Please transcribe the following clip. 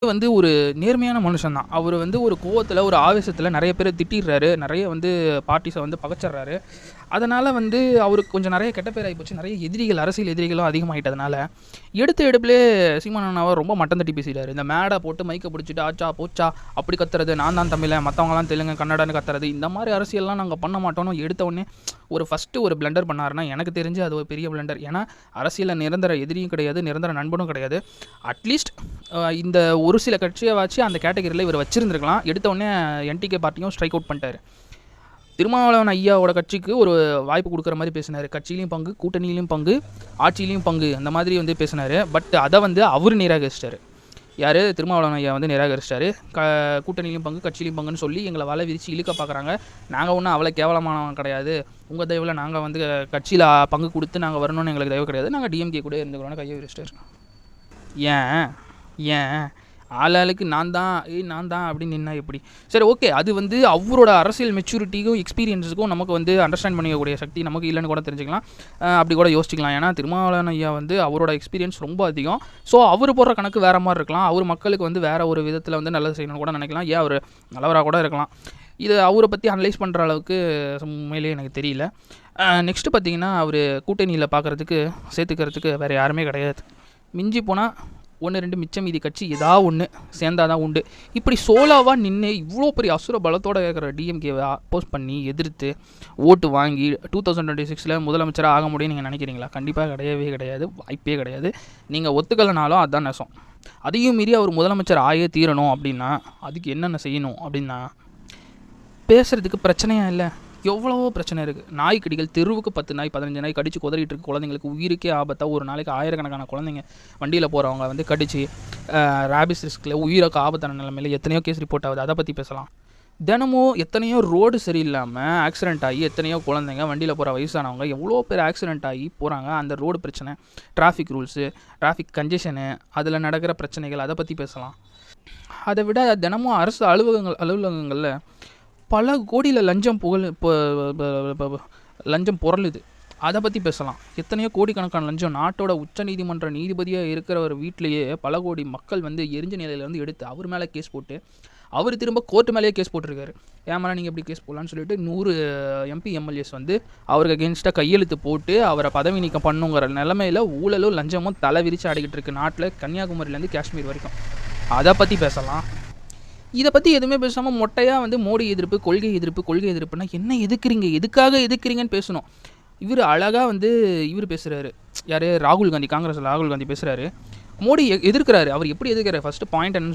வந்து ஒரு நேர்மையான மனுஷன் தான். அவரு வந்து ஒரு கோவத்துல, ஒரு ஆவேசத்துல நெறைய பேர திட்டிர்றாரு. நெறைய வந்து பார்ட்டிஸ வந்து பகச்சிடுறாரு. அதனால வந்து அவருக்கு கொஞ்சம் நெறைய கெட்ட பேர் ஆயிப்போச்சு. நெறைய எதிரிகள், அரசியல் எதிரிகளும் அதிகமாயிட்டதுனால, எடுத்த எடுப்பிலே சீமான் அண்ணாவ ரொம்ப மட்டம் தட்டி பேசிட்டாரு. இந்த மேட போட்டு மைக்க புடிச்சுட்டு, ஆச்சா, போச்சா அப்படி கத்துறது, நான் தான் தமிழன், மத்தவங்கலாம் தெலுங்கு, கன்னடன்னு கத்துறது, இந்த மாரி அரசியல்லாம் நாங்க பண்ண மாட்டோம்னு எடுத்த உடனே ஃபர்ஸ்ட்டு ஒரு பிளண்டர் பண்ணாருன்னா, எனக்கு தெரிஞ்சு அது ஒரு பெரிய பிளண்டர். ஏன்னா, அரசியல்ல நிரந்தர எதிரியும் கிடையாது, நிரந்தர நண்பனும் கிடையாது. அட்லீஸ்ட் இந்த ஒரு சில கட்சியவாச்சு அந்த கேட்டகரியில இவர் வச்சிருந்திருக்கலாம். எடுத்த உடனே என்டிகே பார்ட்டியும் ஸ்ட்ரைக் அவுட் பண்ணிட்டாரு. திருமாவளவன் ஐயாவோட கட்சிக்கு ஒரு வாய்ப்பு கொடுக்குற மாதிரி பேசினார். கட்சியிலையும் பங்கு, கூட்டணியிலையும் பங்கு, ஆட்சியிலையும் பங்கு, அந்த மாதிரி வந்து பேசினார். பட் அதை வந்து அவர் நிராகரிச்சிட்டாரு. யார்? திருமாவளவன் ஐயா வந்து நிராகரிச்சிட்டாரு. கூட்டணியிலையும் பங்கு, கட்சியிலையும் பங்குன்னு சொல்லி எங்களை வலை விரித்து இழுக்க பார்க்குறாங்க. நாங்கள் ஒன்றும் அவ்வளோ கேவலமானவன் கிடையாது. உங்கள் தயவில் நாங்கள் வந்து கட்சியில் பங்கு கொடுத்து நாங்கள் வரணும்னு எங்களுக்கு தயவு கிடையாது. நாங்கள் டிஎம்கே கூட இருந்துக்கிறோன்னு கையை விரிச்சிட்டாரு. ஏன் ஏன் ஆளாளுக்கு நான் தான் அப்படின்னு நின்னா எப்படி? சரி, ஓகே, அது வந்து அவரோட அரசியல் மெச்சூரிட்டிக்கும் எக்ஸ்பீரியன்ஸுக்கும் நமக்கு வந்து அண்டர்ஸ்டாண்ட் பண்ணிக்கக்கூடிய சக்தி நமக்கு இல்லைன்னு கூட தெரிஞ்சுக்கலாம். அப்படி கூட யோசிச்சிக்கலாம். ஏன்னா திருமாவளவன் ஐயா வந்து அவரோட எக்ஸ்பீரியன்ஸ் ரொம்ப அதிகம். ஸோ அவர் போடுற கணக்கு வேறு மாதிரி இருக்கலாம். அவர் மக்களுக்கு வந்து வேறு ஒரு விதத்தில் வந்து நல்லது செய்யணும்னு கூட நினைக்கலாம். ஏன் அவர் நல்லவராக கூட இருக்கலாம். இது அவரை பற்றி அனலைஸ் பண்ணுற அளவுக்கு உண்மையிலேயே எனக்கு தெரியல. நெக்ஸ்ட்டு பார்த்தீங்கன்னா, அவர் கூட்டணியில் பார்க்குறதுக்கு சேர்த்துக்கிறதுக்கு வேறு யாருமே கிடையாது. மிஞ்சி போனால் 1-2 மிச்சம் மீதி கட்சி ஏதாவது ஒன்று சேர்ந்தாதான் உண்டு. இப்படி சோலாவாக நின்று இவ்வளோ பெரிய அசுர பலத்தோடு இருக்கிற டிஎம்கேவை அப்போஸ் பண்ணி எதிர்த்து ஓட்டு வாங்கி 2026 முதலமைச்சராக ஆக முடியும்னு நீங்கள் நினைக்கிறீங்களா? கண்டிப்பாக கிடையவே கிடையாது. வாய்ப்பே கிடையாது. நீங்கள் ஒத்துக்கலைனாலும் அதுதான் நெசம். அதையும் மீறி அவர் முதலமைச்சர் ஆயே தீரணும் அப்படின்னா அதுக்கு என்னென்ன செய்யணும் அப்படின்னா, பேசுகிறதுக்கு பிரச்சனையாக இல்லை, எவ்வளவோ பிரச்சனை இருக்குது. நாய்க்கடிகள் தெருவுக்கு 10 நாய் 15 நாய் கடிச்சு குதறிட்டு இருக்கு. குழந்தைங்களுக்கு உயிருக்கே ஆபத்தாக ஒரு நாளைக்கு ஆயிரக்கணக்கான குழந்தைங்க வண்டியில் போகிறவங்க வந்து கடிச்சு ரேபிஸ் ரிஸ்கில் உயிருக்கு ஆபத்தான நிலைமையில் எத்தனையோ கேஸ் ரிப்போர்ட் ஆகுது. அதை பற்றி பேசலாம். தினமும் எத்தனையோ ரோடு சரியில்லாமல் ஆக்சிடென்ட் ஆகி எத்தனையோ குழந்தைங்க வண்டியில் போகிற வயசானவங்க எவ்வளோ பேர் ஆக்சிடென்ட் ஆகி போகிறாங்க. அந்த ரோடு பிரச்சனை, டிராஃபிக் ரூல்ஸு, டிராஃபிக் கன்ஜெஷனு, அதில் நடக்கிற பிரச்சனைகள், அதை பற்றி பேசலாம். அதை விட தினமும் அரசு அலுவலகங்களில் பல கோடியில் லஞ்சம் புரளுது. அதை பற்றி பேசலாம். எத்தனையோ கோடிக்கணக்கான லஞ்சம் நாட்டோட உச்ச நீதிமன்ற நீதிபதியாக இருக்கிறவர் வீட்டிலேயே பல கோடி மக்கள் வந்து எரிஞ்ச நிலையிலேருந்து எடுத்து அவர் மேலே கேஸ் போட்டு அவர் திரும்ப கோர்ட்டு மேலேயே கேஸ் போட்டிருக்காரு. ஏன் மேலே நீங்கள் எப்படி கேஸ் போடலான்னு சொல்லிட்டு 100 எம்பி எம்எல்ஏஸ் வந்து அவருக்கு அகேன்ஸ்டாக கையெழுத்து போட்டு அவரை பதவி நீக்கம் பண்ணுங்கிற நிலைமையில் ஊழலும் லஞ்சமும் தலை விரித்து ஆடிக்கிட்டு இருக்கு நாட்டில், கன்னியாகுமரியிலேருந்து காஷ்மீர் வரைக்கும். அதை பற்றி பேசலாம். இதை பற்றி எதுவுமே பேசாமல் மொட்டையாக வந்து மோடி எதிர்ப்பு, கொள்கை எதிர்ப்புனா என்ன எதுக்குறீங்க, எதுக்காக எதுக்குறீங்கன்னு பேசணும். இவர் அழகாக வந்து இவர் பேசுகிறாரு. யார்? ராகுல் காந்தி. காங்கிரஸில் ராகுல் காந்தி பேசுகிறாரு. மோடி எதிர்க்கிறாரு. அவர் எப்படி எதிர்க்கிறார்? ஃபஸ்ட்டு பாயிண்ட் என்னன்னு